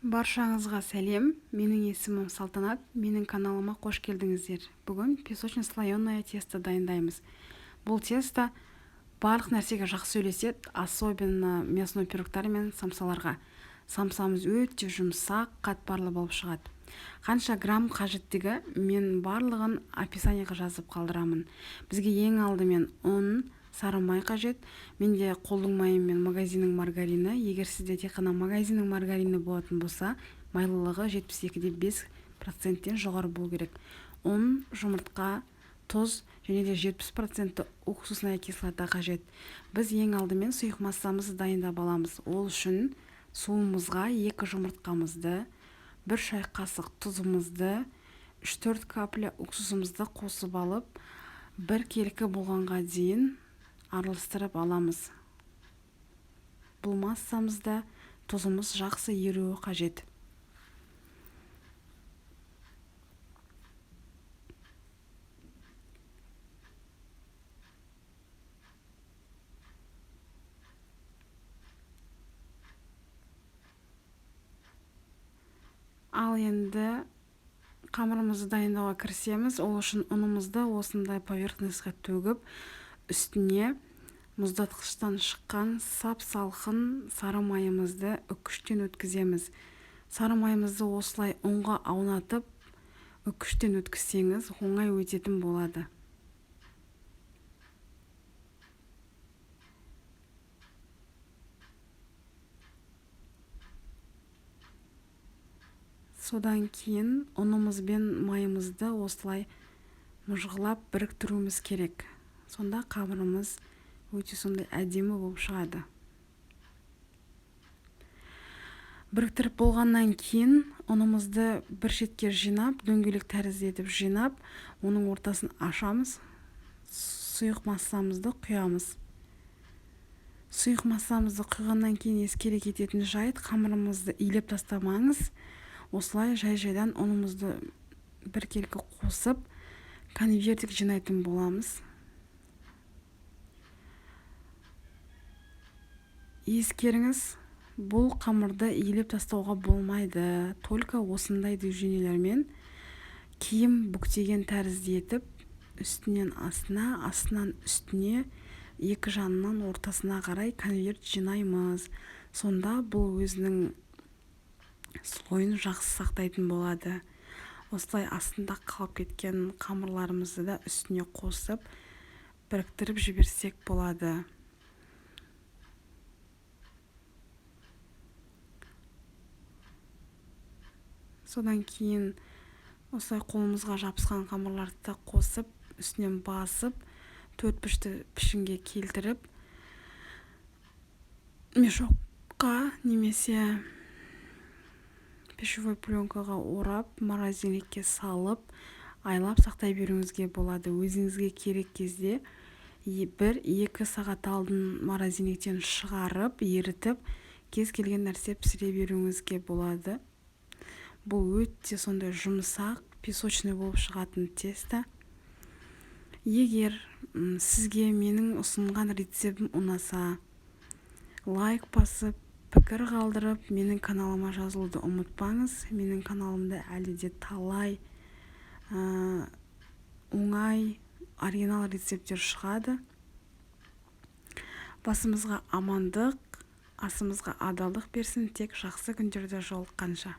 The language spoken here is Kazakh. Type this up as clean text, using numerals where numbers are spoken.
Баршаңызға сәлем, менің есімім Салтанат, менің каналыма қош келдіңіздер. Бүгін песочно-слоеное тесто дайындаймыз. Бұл тесто барлық нәрсеге жақсы үйлеседі, особенно мясной пирогтар мен самсаларға. Самсамыз өте жұмсақ, қатпарлы болып шығады. Қанша грамм қажеттігі мен барлығын описаниеға жазып қалдырамын. Бізге ең алдымен ұн, сары май қажет. Менде қолдың майы мен магазиннің маргарині. Егер сізде тек қана магазиннің маргарині болатын болса, майлылығы 72,5%-тен жоғары болу керек. Ұн, жұмыртқа, тұз және де 70% уксусная кислота қажет. Біз ең алдымен сұйық массамызды дайындап аламыз. Ол үшін суымызға 2 жұмыртқамызды, 1 шай қасық тұзымызды, 3-4 капля уксусымызды қосып алып, 1 келкі болғанға дейін араластырып аламыз. Бұл массамызда тұзымыз жақсы еруі қажет. Ал енді қамырымызды дайындауға кірісеміз. Ол үшін ұнымызды осындай поверхностьқа төгіп, үстіне мұздатқыштан шыққан сап-салқын сары майымызды үккіштен өткіземіз. Сары майымызды осылай ұнға аунатып, үккіштен өткізсеңіз, оңай өтетін болады. Содан кейін ұнымыз бен майымызды осылай мұжғылап біріктіруіміз керек. Сонда қамырымыз өте сондай әдемі болып шығады. Біріктіріп болғаннан кейін ұнымызды бір шетке жинап, дөңгелек тәрізді етіп жинап, оның ортасын ашамыз, сұйық массамызды құямыз. Сұйық массамызды құйғаннан кейін ескере кететін жайт, қамырымызды илеп тастамаңыз. Осылай жай-жайдан ұнымызды бір келкі қосып, конвертик жинайтын боламыз. Ескеріңіз, бұл қамырды илеп тастауға болмайды. Только осындай движениелермен киім бүктеген тәрізді етіп, үстінен астына, астынан үстіне, екі жанынан ортасына қарай конверт жинаймыз. Сонда бұл өзінің слойын жақсы сақтайтын болады. Осылай астында қалып кеткен қамырларымызды да үстіне қосып, біріктіріп жіберсек болады. Содан кейін осылай қолымызға жабысқан қамырларды қосып, үстінен басып, 4 бұрышты пішінге келтіріп, мешокқа немесе пищевой пленкаға орап, морозильникке салып, айлап сақтай беруіңізге болады. Өзіңізге керек кезде 1-2 сағат алдын морозильниктен шығарып, ерітіп, кез келген нәрсе пісіре беруіңізге болады. Бұл өте сондай жұмсақ, песочный болып шығатын тесто. Егер сізге менің ұсынған рецептім ұнаса, лайк басып, пікір қалдырып, менің каналыма жазылуды ұмытпаңыз. Менің каналымда әлі де талай оңай, оригинал рецепттер шығады. Басымызға амандық, асымызға адалдық берсін, тек жақсы күндерде жолыққанша.